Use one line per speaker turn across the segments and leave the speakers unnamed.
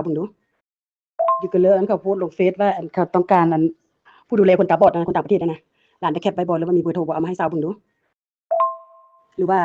เบิ่งดูอยู่กันเลยอันเขาโพสต์ลงเฟซว่าอันเขาต้องการอันผู้ดูแลคนตาบอดนะคนต่างประเทศนะหลานได้แคปไว้บ่หรือว่ามีเบอร์โทรบ่เอามาให้สาวเบิ่งดูหรือว่า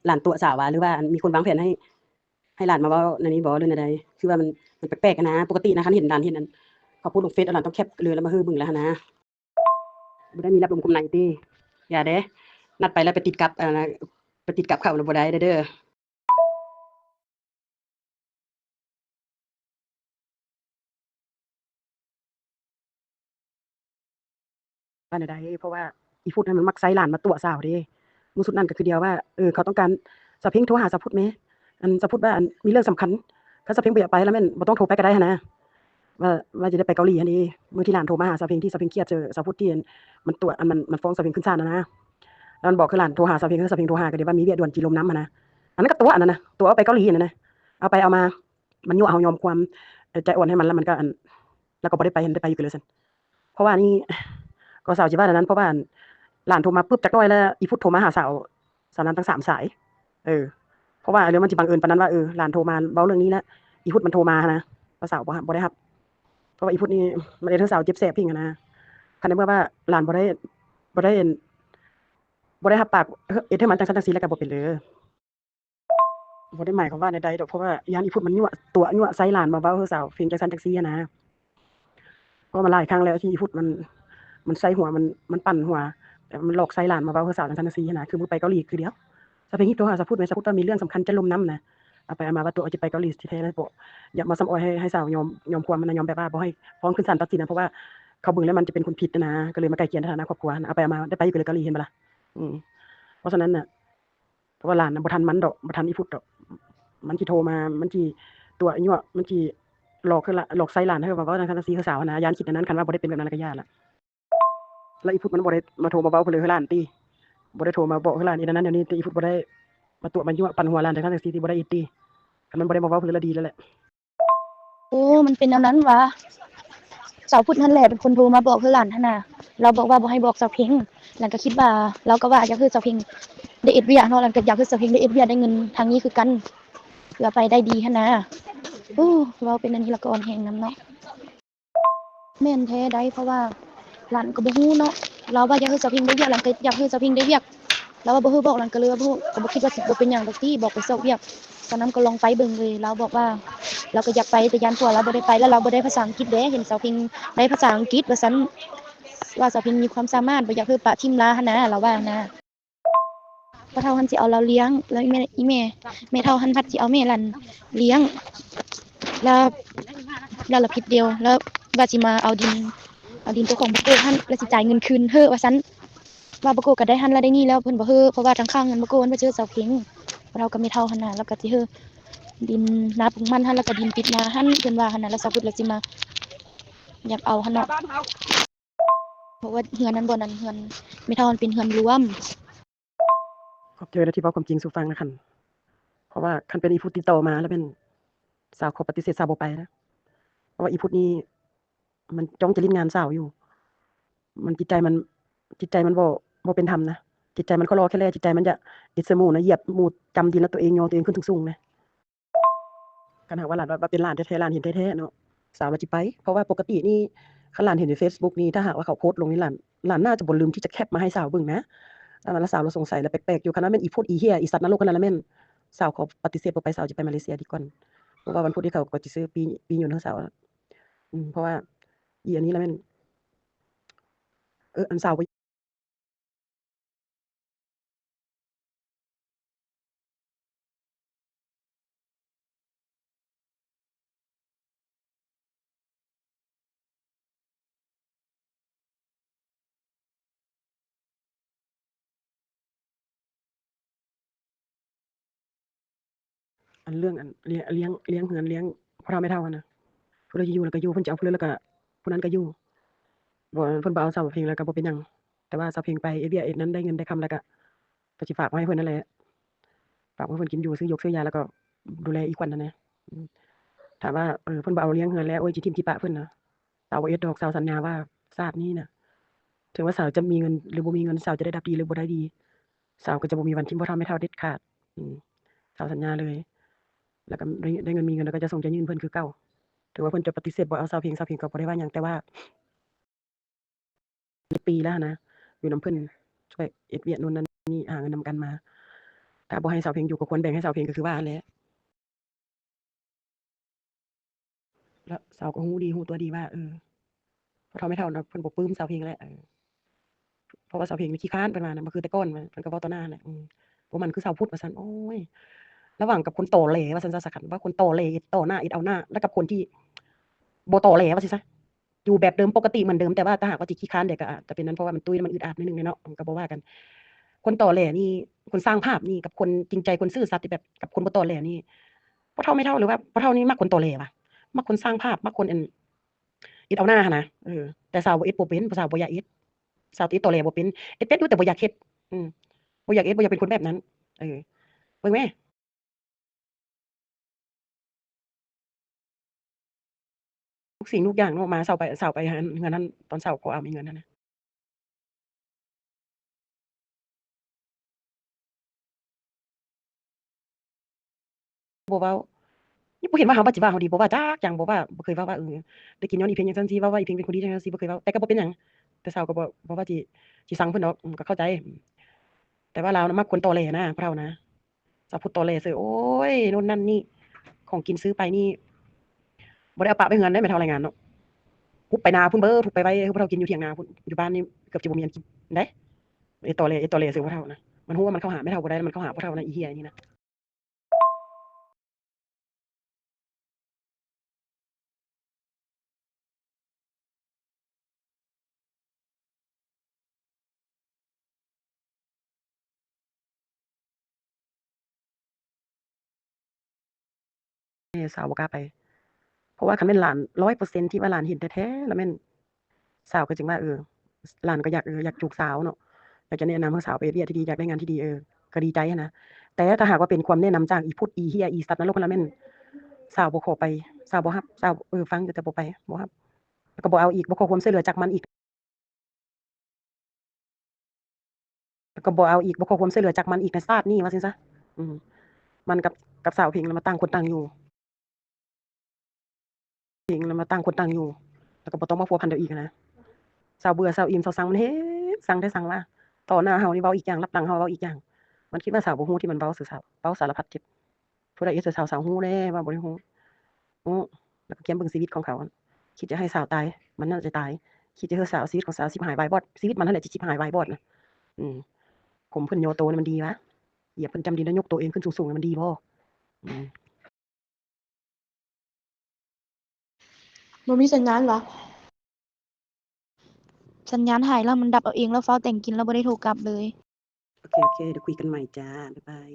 หลานตัวสาวว่าหรือว่าอันมีคนวางแผนให้หลานมาเว้าในนี้บ่หรือแนวใดคือว่ามันแปลกๆนะปกตินะคันเห็นหลานเห็นอันเขาโพสต์ลงเฟซหลานต้องแคปเลยแล้วมาให้เบิ่งแล้วหั้นนะบ่ได้มีรับลมคมในติอย่าเด้นัดไปแล้วไปติดกับนะไปติดกับเขาแล้วบ่ได้เด้อ ว่าแนวใดเพราะว่าอีพุทธนั้นมันมักไสหลานมาตั๋วสาวเด้มื้อสุดนั้นก็คือเดียวว่าเขาต้องการสาวเพ็งโทรหาสาวพุทธแหมอันสาวพุทธว่าอันมีเรื่องสำคัญคันสาวเพ็งบ่อยากไปแล้วแม่นบ่ต้องโทรไปก็ได้หั้นนะว่าจะได้ไปเกาหลีหั้นเด้มื้อที่หลานโทรมาหาสาวเพ็งที่สาวเพ็งเครียดเจอสาวพุทธที่อันมันตั๋วอันมันฟ้องสาวเพ็งขึ้นศาลนะแล้วมันบอกคือหลานโทรหาสาวเพ็งแล้วสาวเพ็งโทรหาก็เดี๋ยวว่ามีเวียด่วนจีลมน้ำหั้นนะอันนั้นก็ตั๋วอันนั้นน่ะตั๋วเอาไปเกาหลีนั่นน่ะเอาไปเอามามันยั่วเอายอมความใจอ่อนให้มันแล้วมันก็แล้วก็บ่ได้ไปได้ไปอยู่ก็เลยซั่นเพราะว่านี่ก็สาวสิว่าอันนั้นเพราะว่า หลานโทรมาปึ๊บจักหน่อยแล้วอีพุทธโทรมาหาสาวนั้นทั้ง3สายเพราะว่าเรื่องมันสิบังเอิญปานนั้นว่าหลานโทรมาเว้าเรื่องนี้แล้วอีพุทธมันโทรมาหั้นนะว่าสาวบ่ได้รับเพราะว่าอีพุทธนี่มันเฮ็ดให้สาวเจ็บแสบพิงอะนะคันในเมื่อว่าหลานบ่ได้อั่นบ่ได้รับปากเฮ็ดให้มันจังซั่นจังซี่แล้วก็บ่เป็นเด้อบ่ได้หมายความว่าใดๆดอกเพราะว่าย้านอีพุทธมันยั่วใส่หลานมาเว้าให้สาวเพียงจังซั่นจังซี่อะนะเพราะมันหลายครั้งแล้วที่อีพุทธมันใส่หัวมันปั่นหัวมันหลอกใส่หลานมาเว้าให้สาวจังซั่นจังซี่หั้นนะคือมื้อไปเกาหลีคือเดียว สเปนโทรหาสาวพุทธแหมสาวพุทธว่ามีเรื่องสำคัญจะล่มน้ำนะเอาไปเอามาว่าตัวจะไปเกาหลีที่แท้แล้วบ่อย่ามาซ้ำอ้อยให้สาวยอมความมันนะยอมแบบว่าบ่ให้ฟ้องขึ้นศาลตัดสินนะเพราะว่าเขาเบิ่งแล้วมันจะเป็นคนผิดนะก็เลยมาไกล่เกลี่ยในฐานะครอบครัวเอาไปเอามาได้ไปอยู่เกาหลีเห็นบ่ล่ะอืมเพราะฉะนั้นน่ะเพราะว่าหลานน่ะบ่ทันมันดอกบ่ทันอีพุทธดอกมันสิโทรมามันสิตัวยั่วมันสิหลอกคือหลอกใส่หลานให้ว่าเว้าจังซั่นจังซี่คือสาวนะย้านคิดอันนั้นคันว่าบ่ได้เป็นแบบนั้นก็ย้านล่ะแล้วอีพุทธมันบ่ได้มาโทรมาเว้าเพิ่นเลยให้หลานติบ่ได้โทรมาบอกให้หลานอีนั้นเดี๋ยวนี้แต่อีพุทธบ่ได้มาตัวมายั่วปั่นหัวหลานจังซั่นจังซี่ติบ่ได้อีติคันมันบ่ได้มาเว้าเพิ่นแล้วดีแล้วแหละ
โอ้มันเป็นแนวนั้นวะสาวพุทธนั่นแหละเป็นคนโทรมาบอกคือหลานหั่นน่ะเราบอกว่าบ่ให้บอกสาวเพ็งหลานก็คิดว่าเราก็ว่าอยากคือสาวเพ็งได้เอ็ดเวียกเนาะหลานก็อยากคือสาวเพ็งได้เอ็ดเวียกได้เงินทางนี้คือกันเพื่อไปได้ดีหั่นน่ะเว้าเป็นอันนี้แล้วก็อ่อนแรงนำเนาะแม่นแท้ได้เพราะว่าหลานก็บ่ฮู้เนาะเราว่าอยากคือสาวเพ็งได้เวียกหลานก็อยากคือสาวเพ็งได้เวียกเราว่าบ่ฮู้บอกหลานก็เลยว่าบ่ฮู้ก็บ่คิดว่าสิบ่เป็นหยังดอกติบอกไปเซาะเวียกตอนนั้นก็ลองไปเบิ่งเลยเราบอกว่าเราก็อยากไปแต่ย้านผัวเราบ่ได้ไปแล้วเราบ่ได้ภาษาอังกฤษเด้เห็นสาวเพ็งได้ภาษาอังกฤษว่าซั่นว่าสาวเพ็งมีความสามารถบ่อยากคือปะทิ่มลาหั่นน่ะเราว่านะพ่อเฒ่าหันสิเอาเราเลี้ยงแล้วแม่เฒ่าหันพัดสิเอาแม่หลานเลี้ยงแล้วแล้วละผิดเดียวแล้วว่าสิมาเอาดินเจ้าของบ่โกหันแล้วสิจ่ายเงินคืนเฮ้อว่าซั่นว่าบ่โกก็ได้หันแล้วได้นี่แล้วเพิ่นบ่เฮ้อเพราะว่าทางข้างเงินบ่โกมันบ่เจอสาวเพ็งเราก็แม่เฒ่าหั่นน่ะแล้วก็สิเฮ้อดินนาปลูกมันหั่นแล้วก็ดินปิดนาหั่นเพิ่นว่าหั่นน่ะแล้วสาวพุทธแล้วสิมาอยากเอาหั่นเนาะเพราะว่าเฮือนนั้นบ่นั้นเฮือนแม่เฒ่ามันเป็นเฮือนรวม
ขอบใจนะที่เว้าความจริงสู่ฟังนะคันเพราะว่าคันเป็นอีพุทธติดต่อมาแล้วแม่นสาวขอปฏิเสธสาวบ่ไปนะเพราะว่าอีพุทธนี่มันจ้องจะเล่นงานสาวอยู่มันจิตใจมันบ่เป็นธรรมนะจิตใจมันคลอแคลจิตใจมันจะอิสมูนะเหยียบหมูดจำดินแล้วตัวเองโยนตัวเองขึ้นสูงๆนะคันหากว่าหลานว่าเป็นหลานแท้ๆหลานเห็นแท้ๆเนาะสาวว่าสิไปเพราะว่าปกตินี่คันหลานเห็นในเฟซบุ๊กนี่ถ้าหากว่าเขาโพสต์ลงนี่หลานน่าจะบ่ลืมที่จะแคปมาให้สาวเบิ่งนะแล้วสาวเราสงสัยแล้วแปลกๆอยู่คันว่าแม่นอีพุทธอีเหี้ยอีสัตว์นรกอันนั้นล่ะแม่นสาวขอปฏิเสธบ่ไปสาวจะไปมาเลเซียดีก่อนเพราะว่าวันพุธนี้เขาก็สิซื้อปีหยุดให้สาวเพราะว่าอีอันนี้ล่ะแม่นอันสาวบ่อันเรื่องอันเลี้ยงเฮือนเลี้ยงพ่อเฒ่าแม่เฒ่าอะนะผู้ใดสิอยู่แล้วก็อยู่เพิ่นจะเอาผู้ใดแล้วก็ผู้นั้นก็อยู่เพิ่นบ่เอาสาวเพ็งแล้วก็บ่เป็นหยังแต่ว่าสาวเพ็งไปเฮ็ดเวียกเฮ็ดนั้นได้เงินได้คำแล้วก็สิฝากไว้ให้เพิ่นนั่นแหละฝากไว้ให้เพิ่นกินอยู่ซื้อยกซื้อยาแล้วก็ดูแลอีกวันนั่นแหละอืมถามว่าเพิ่นบ่เอาเลี้ยงเฮือนแล้วโอ๊ยสิทิ่มสิปะเพิ่นน่ะสาวบ่เฮ็ดดอกสาวสัญญาว่าชาตินี้น่ะถึงว่าสาวจะมีเงินหรือบ่มีเงินสาวจะได้รับดีหรือบ่ได้ดีสาวก็จะบ่มีวันทิ่มพ่อเฒ่าแม่เฒ่าเด็ดขาดอืมสาวสัญญาเลย แล้วก็ได้เงินมีเงินแล้วก็จะส่งจะยื่นเพิ่นคือเก่าถึงว่าเพิ่นจะปฏิเสธบ่เอาสาวเพลงก็บ่ได้ว่าหยังแต่ว่าปีแล้วหั้นนะอยู่นำเพิ่นช่วยเฮ็ดเวียกโน่นนั่นนี่หาเงินนำกันมาถ้าบ่ให้สาวเพลงอยู่ก็ควรแบ่งให้สาวเพลงก็คือว่าหั้นแหละแล้วสาวก็รู้ตัวดีว่าพ่อเฒ่าแม่เฒ่าน่ะเพิ่นบ่ปลื้มสาวเพลงแหละเพราะว่าสาวเพลงนี่ขี้คร้านเพิ่นว่านะบ่คือแต่ก่อนว่าเพิ่นก็เว้าต่อหน้านั่นแหละบ่มันคือสาวพุทธว่าซั่นโอ๊ยระหว่างกับคนตอแหลว่าซั่นซะสะคันว่าคนตอแหลต่อหน้าอิดเอาหน้าแล้วกับคนที่บ่ตอแหลว่าซิซะอยู่แบบเดิมปกติเหมือนเดิมแต่ว่าถ้าหากว่าสิขี้คร้านเดี๋ยวก็อาจจะเป็นนั้นเพราะว่ามันตุ้ยมันอึดอัดนิดหนึ่งเนาะก็บ่ว่ากันคนตอแหลนี่คนสร้างภาพนี่กับคนจริงใจคนซื่อสัตย์ที่แบบกับคนบ่ตอแหลนี่พ่อเฒ่าแม่เฒ่าหรือว่าพ่อเฒ่านี่มักคนตอแหลว่ะมักคนสร้างภาพมักคนอิดเอาหน้าหั้นนะแต่สาวบ่เอ็ดบ่เป็นสาวบ่อยากเอ็ดสาวติดตอแหลบ่เป็นเอ็ดเป็นอยู่แต่บ่อยากเฮ็ดอืมบ่อยากเอ็ดบ่อยากเป็นคนแบบนั้นเออเบิ่งแหมทุกสิ่งทุกอย่างเนาะมาเช้าไปหาเงินนั้นตอนเช้าขอเอามีเงินนั้นนะบ่เว้านี่บ่เห็นว่าเฮาว่าสิว่าเฮาดีบ่ว่าจักอย่างบ่ว่าบ่เคยว่าได้กินย้อนอีเพ็งจังซั่นสิว่าอีเพ็งเป็นคนดีจังซั่นสิบ่เคยเว้าแต่ก็บ่เป็นหยังแต่เช้าก็บ่ว่าสิสั่งเพิ่นดอกก็เข้าใจแต่ว่าลาวน่ะมักคนตอแหลนะพะเฒ่านะชอบพูดตอแหลใส่โอ๊ยโน่นนั่นนี่ของกินซื้อไปนี่บ่ได้เอาปะไว้เฮือนได้แม่เฒ่ารายงานเนาะ พุบไปนาพุ่นเบ้อพุบไปไว้ให้พวกเรากินอยู่เถียงนาพุ่นอยู่บ้านนี่เกือบจะบ่มีอันกินเด้ไอ้ตอแหลใส่พ่อเฒ่านะมันฮู้ว่ามันเข้าหาแม่เฒ่าบ่ได้มันเข้าหาพ่อเฒ่านะอีเหี้ยนี่นะแม่สาวบ่กล้าไปเพราะว่าคันแม่นหลาน100%ที่ว่าหลานเห็นแท้ๆแล้วแม่นสาวก็จึงว่าหลานก็อยากอยากจูบสาวเนาะอยากจะแนะนำให้สาวไปเฮ็ดเวียกที่ดีอยากได้งานที่ดีก็ดีใจหั้นนะแต่ถ้าหากว่าเป็นความแนะนำจากอีพุทธอีเหี้ยอีสัตว์นรกนั่นล่ะแม่นสาวบ่ขอไปสาวบ่รับสาวฟังอยู่แต่บ่ไปบ่รับแล้วก็บ่เอาอีกบ่ขอความช่วยเหลือจากมันอีกแล้วก็บ่เอาอีกบ่ขอความช่วยเหลือจากมันอีกในชาตินี้ว่าซั่นซะอืม มันกับสาวผิงน่ะมันต่างคนต่างอยู่ผิงน่ะมันต่างคนต่างอยู่แล้วก็บ่ต้องมาพัวพันกันอีกอะนะสาวเบื่อสาวอิ่มสาวซังมันเฮ็ดซังได้ซังว่าต่อหน้าเฮานี่เว้าอีกอย่างรับหลังเฮาเว้าอีกอย่างมันคิดว่าสาวบ่ฮู้ที่มันเว้าซื่อสาวเว้าสารพัดเจ็บผู้ใดเฮ็ดให้สาวฮู้เด้ว่าบ่ได้ฮู้ฮู้แล้วก็เขียนเบิ่งชีวิตของเขาคิดจะให้สาวตายมันน่าจะตายคิดจะให้สาวชีวิตของสาวชิบหายวายบอดชีวิตมันนั่นแหละสิชิบหายวายบอดน่ะอืมผมเพิ่นโยโตนี่มันดีวะเหยียบเพิ่นจำดินแล้วยกตัวเองขึ้นสูงๆนี่มันดีบ่อืม
บ่มีสัญญาณวะสัญญาณหายแล้วมันดับเอาเองแล้วฟ้าวแต่งกินแล้วบ่ได้โทรกลับเลย
โอเคๆเดี๋ยวคุยกันใหม่จ้ะบ๊ายบาย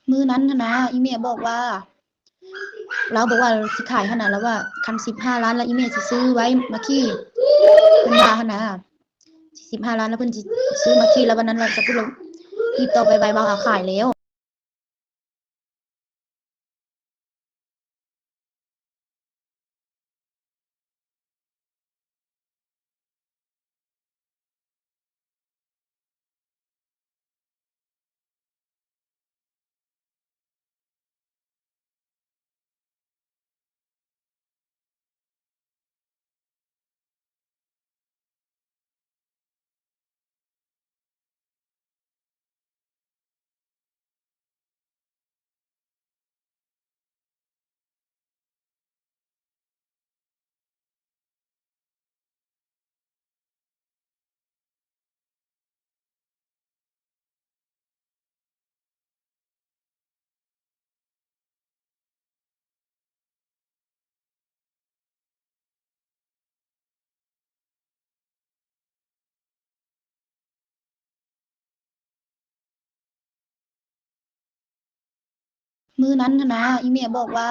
มื้อนั้นหั้นนะอีแม่บอกว่าเราบอกว่าสิขายหั่นน่ะแล้วว่าคัน15ล้านแล้วอีแม่สิซื้อไว้มาขี่เพิ่นว่าหั่นน่ะ15ล้านแล้วเพิ่นสิซื้อมาขี่แล้ววันนั้นเราจะพูดแล้วอีกต่อไปไว้ว่าขายแล้ว มื้อนั้นหั้นนะอีแม่บอกว่า